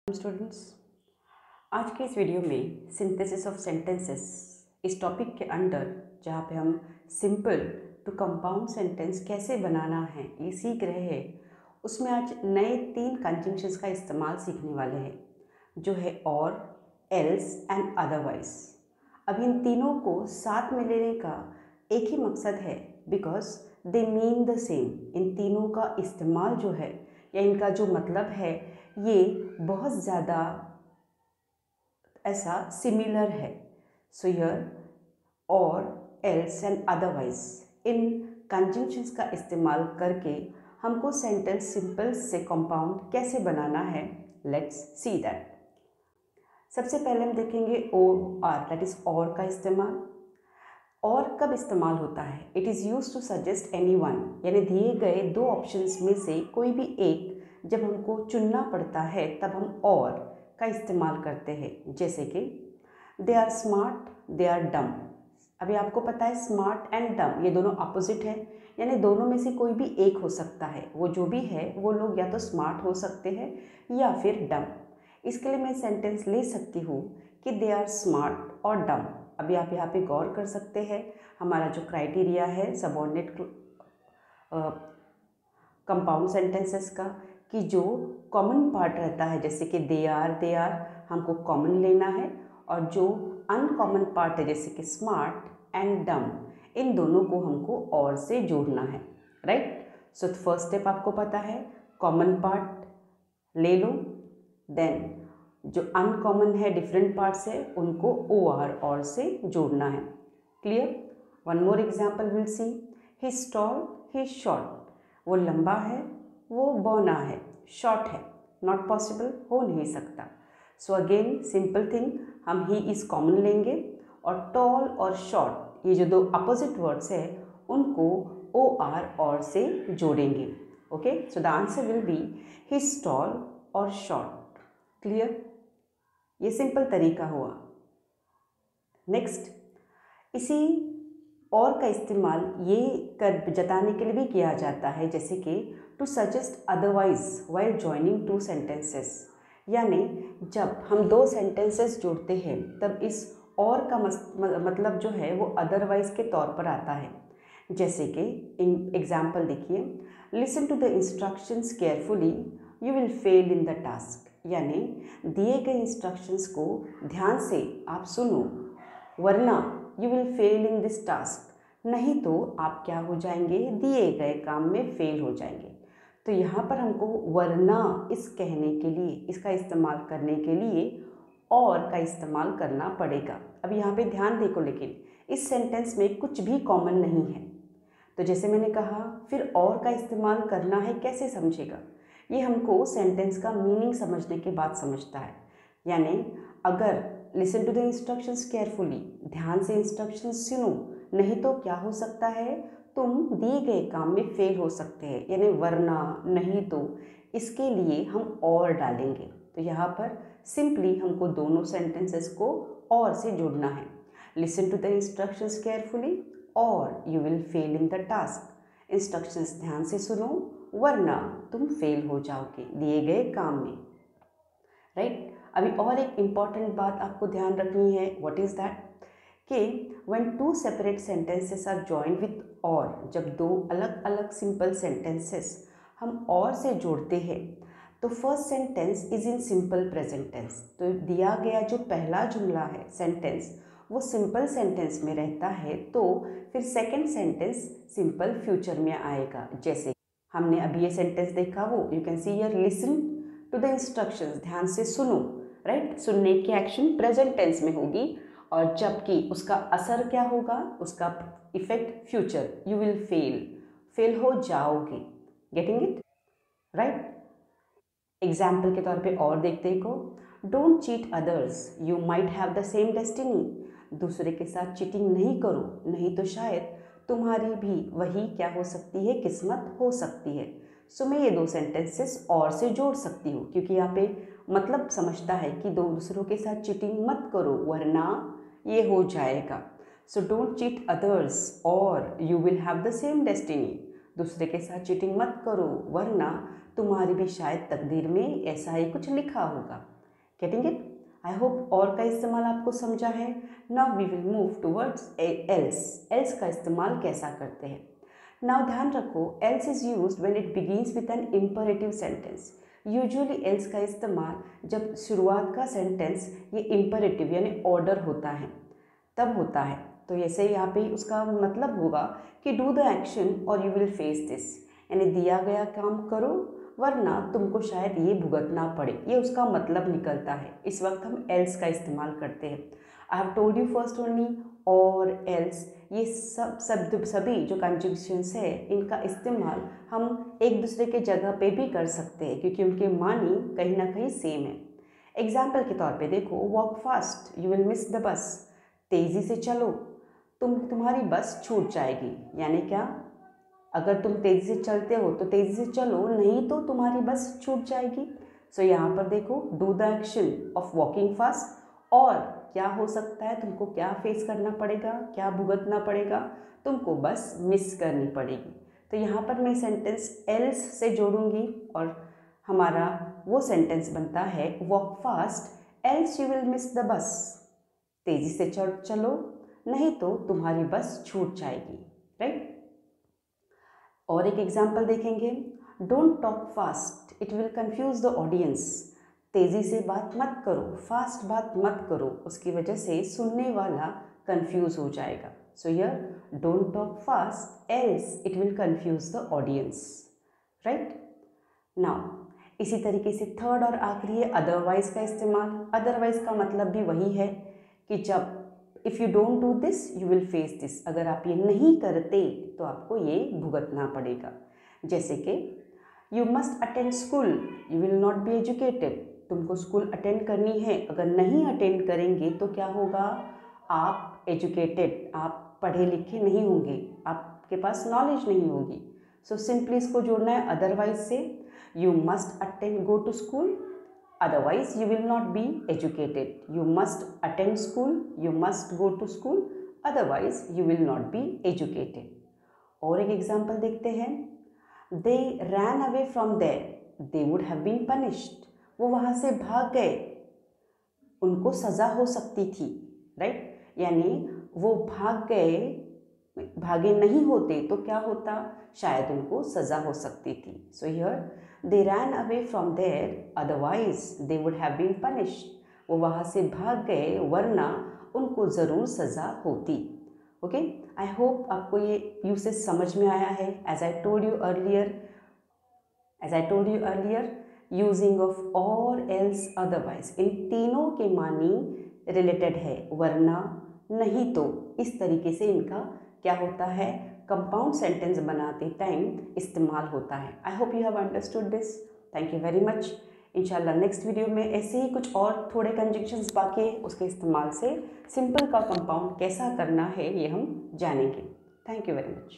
Students, आज के इस वीडियो में सिंथेसिस ऑफ सेंटेंसेस इस टॉपिक के अंडर जहाँ पे हम सिंपल टू कंपाउंड सेंटेंस कैसे बनाना है ये सीख रहे हैं, उसमें आज नए 3 कंजंक्शंस का इस्तेमाल सीखने वाले हैं, जो है और, एल्स एंड अदरवाइज। अब इन तीनों को साथ में लेने का एक ही मकसद है, because they mean the same. इन तीनों का इस्तेमाल जो है या इनका जो मतलब है ये बहुत ज़्यादा ऐसा सिमिलर है। सो हियर और, else and otherwise, in conjunctions का इस्तेमाल करके हमको सेंटेंस सिंपल से कंपाउंड कैसे बनाना है, लेट्स सी दैट। सबसे पहले हम देखेंगे ओ आर, दैट इज और का इस्तेमाल। और कब इस्तेमाल होता है? It is use to suggest any one, यानी दिए गए 2 ऑप्शंस में से कोई भी एक जब हमको चुनना पड़ता है तब हम और का इस्तेमाल करते हैं। जैसे कि they are smart, they are dumb. अभी आपको पता है स्मार्ट एंड डम ये दोनों अपोजिट है, यानी दोनों में से कोई भी एक हो सकता है। वो जो भी है वो लोग या तो स्मार्ट हो सकते हैं या फिर डम। इसके लिए मैं सेंटेंस ले सकती हूँ कि दे आर स्मार्ट और डम। अभी आप यहाँ पे गौर कर सकते हैं, हमारा जो क्राइटेरिया है सबऑर्डिनेट कंपाउंड सेंटेंसेस का, कि जो कॉमन पार्ट रहता है जैसे कि दे आर हमको कॉमन लेना है, और जो अनकॉमन पार्ट है जैसे कि स्मार्ट एंड डम, इन दोनों को हमको और से जोड़ना है, राइट। सो फर्स्ट स्टेप आपको पता है, कॉमन पार्ट ले लो, देन जो अनकॉमन है डिफरेंट पार्ट्स है उनको ओ आर और से जोड़ना है। Clear? One more example will see, he is tall, he is short. वो लंबा है, वो बौना है, शॉर्ट है, नॉट पॉसिबल, हो नहीं सकता। सो अगेन सिंपल थिंग, हम ही इज कॉमन लेंगे और टॉल और शॉर्ट ये जो 2 अपोजिट वर्ड्स है उनको ओ आर और से जोड़ेंगे। Okay, so the answer will be he is tall और शॉर्ट। क्लियर? ये सिंपल तरीका हुआ। नेक्स्ट, इसी और का इस्तेमाल ये कर जताने के लिए भी किया जाता है, जैसे कि to suggest otherwise while joining 2 sentences, यानी जब हम 2 सेंटेंसेस जोड़ते हैं तब इस और का मतलब जो है वो अदरवाइज के तौर पर आता है। जैसे कि एग्जाम्पल देखिए, listen to the instructions carefully, you will fail in the task. यानी दिए गए इंस्ट्रक्शंस को ध्यान से आप सुनो, वरना you will fail in this task, नहीं तो आप क्या हो जाएंगे, दिए गए काम में फेल हो जाएंगे। तो यहाँ पर हमको वरना इस कहने के लिए, इसका इस्तेमाल करने के लिए और का इस्तेमाल करना पड़ेगा। अब यहाँ पे ध्यान देखो, लेकिन इस सेंटेंस में कुछ भी कॉमन नहीं है। तो जैसे मैंने कहा, फिर और का इस्तेमाल करना है, कैसे समझेगा? ये हमको सेंटेंस का मीनिंग समझने के बाद समझता है। यानी अगर listen to the instructions carefully, ध्यान से इंस्ट्रक्शंस सुनो, नहीं तो क्या हो सकता है, तुम दिए गए काम में फेल हो सकते हैं। यानी वरना, नहीं तो, इसके लिए हम और डालेंगे। तो यहाँ पर सिंपली हमको दोनों सेंटेंसेस को और से जोड़ना है। Listen to the instructions carefully और you will fail in the task. Instructions ध्यान से सुनो, वरना तुम फेल हो जाओगे दिए गए काम में, राइट। अभी और एक इम्पॉर्टेंट बात आपको ध्यान रखनी है, व्हाट इज़ दैट, कि when 2 separate sentences are joined with और, जब 2 अलग अलग सिंपल सेंटेंसेस हम और से जोड़ते हैं तो first sentence is in simple present tense. तो दिया गया जो पहला जुमला है सेंटेंस वो सिंपल सेंटेंस में रहता है, तो फिर सेकंड सेंटेंस सिंपल फ्यूचर में आएगा। जैसे हमने अभी ये सेंटेंस देखा, वो you can see here, listen to the instructions, ध्यान से सुनो, राइट। सुनने की एक्शन प्रेजेंट टेंस में होगी, और जबकि उसका असर क्या होगा, उसका effect future, you will fail, fail हो जाओगे। Getting it, right. एग्जाम्पल के तौर पे और देखते को, don't cheat others, you might have the same destiny. दूसरे के साथ चीटिंग नहीं करो, नहीं तो शायद तुम्हारी भी वही क्या हो सकती है, किस्मत हो सकती है। सो मैं ये 2 सेंटेंसेस और से जोड़ सकती हूँ, क्योंकि यहाँ पे मतलब समझता है कि दूसरों के साथ चीटिंग मत करो वरना ये हो जाएगा। सो डोंट चीट अदर्स और you will have the same destiny. दूसरे के साथ चीटिंग मत करो वरना तुम्हारी भी शायद तकदीर में ऐसा ही कुछ लिखा होगा। Getting it? आई होप और का इस्तेमाल आपको समझा है। Now we will move towards else. Else का इस्तेमाल कैसा करते हैं? नाउ ध्यान रखो, else is used when it begins with an imperative sentence. Usually else का इस्तेमाल जब शुरुआत का सेंटेंस ये इम्परेटिव यानी ऑर्डर होता है तब होता है। तो जैसे यहाँ पे उसका मतलब होगा कि डू द एक्शन और यू विल फेस दिस, यानी दिया गया काम करो वरना तुमको शायद ये भुगतना पड़े, ये उसका मतलब निकलता है। इस वक्त हम एल्स का इस्तेमाल करते हैं। I have told you first only और एल्स, ये सभी जो कंजंक्शंस है इनका इस्तेमाल हम एक दूसरे के जगह पे भी कर सकते हैं क्योंकि उनके मानी कहीं ना कहीं सेम है। एग्जाम्पल के तौर पे देखो, walk fast you will miss the bus. तेज़ी से चलो तुम्हारी बस छूट जाएगी, यानी क्या? अगर तुम तेज़ी से चलते हो तो तेज़ी से चलो, नहीं तो तुम्हारी बस छूट जाएगी। सो यहाँ पर देखो, do the action of walking fast, और क्या हो सकता है, तुमको क्या फेस करना पड़ेगा, क्या भुगतना पड़ेगा, तुमको बस मिस करनी पड़ेगी। तो यहाँ पर मैं सेंटेंस एल्स से जोड़ूंगी और हमारा वो सेंटेंस बनता है walk fast else you will miss the bus. तेज़ी से चलो, नहीं तो तुम्हारी बस छूट जाएगी, राइट? और एक एग्जाम्पल देखेंगे, don't talk fast it will confuse the audience. तेज़ी से बात मत करो, फास्ट बात मत करो, उसकी वजह से सुनने वाला कंफ्यूज हो जाएगा। So here don't talk fast else it will confuse the audience, right? Now इसी तरीके से थर्ड और आखिरी है अदरवाइज का इस्तेमाल। अदरवाइज का मतलब भी वही है कि जब if you don't do this you will face this, अगर आप ये नहीं करते तो आपको ये भुगतना पड़ेगा। जैसे कि you must attend school you will not be educated, तुमको स्कूल अटेंड करनी है, अगर नहीं अटेंड करेंगे तो क्या होगा? आप एजुकेटेड, आप पढ़े लिखे नहीं होंगे, आपके पास नॉलेज नहीं होगी। सो सिंपली इसको जोड़ना है अदरवाइज से। You must attend go to school, otherwise you will not be educated. You must attend school, you must go to school, otherwise you will not be educated. और एक example देखते हैं, they ran away from there, they would have been punished. वो वहाँ से भाग गए, उनको सज़ा हो सकती थी, राइट? यानी वो भाग गए, भागे नहीं होते तो क्या होता? शायद उनको सज़ा हो सकती थी। So here they ran away from there otherwise they would have been punished. वो वहाँ से भाग गए वरना उनको ज़रूर सज़ा होती। ओके, आई होप आपको ये यूसेज समझ में आया है। As I told you earlier using of और एल्स अदरवाइज, इन तीनों के मानी रिलेटेड है, वरना नहीं तो, इस तरीके से इनका क्या होता है, कंपाउंड सेंटेंस बनाते टाइम इस्तेमाल होता है। I hope you have understood this. Thank you very much. इंशाल्लाह नेक्स्ट वीडियो में ऐसे ही कुछ और थोड़े कंजंक्शंस बाकी है, उसके इस्तेमाल से सिंपल का कंपाउंड कैसा करना है ये हम जानेंगे। Thank you very much.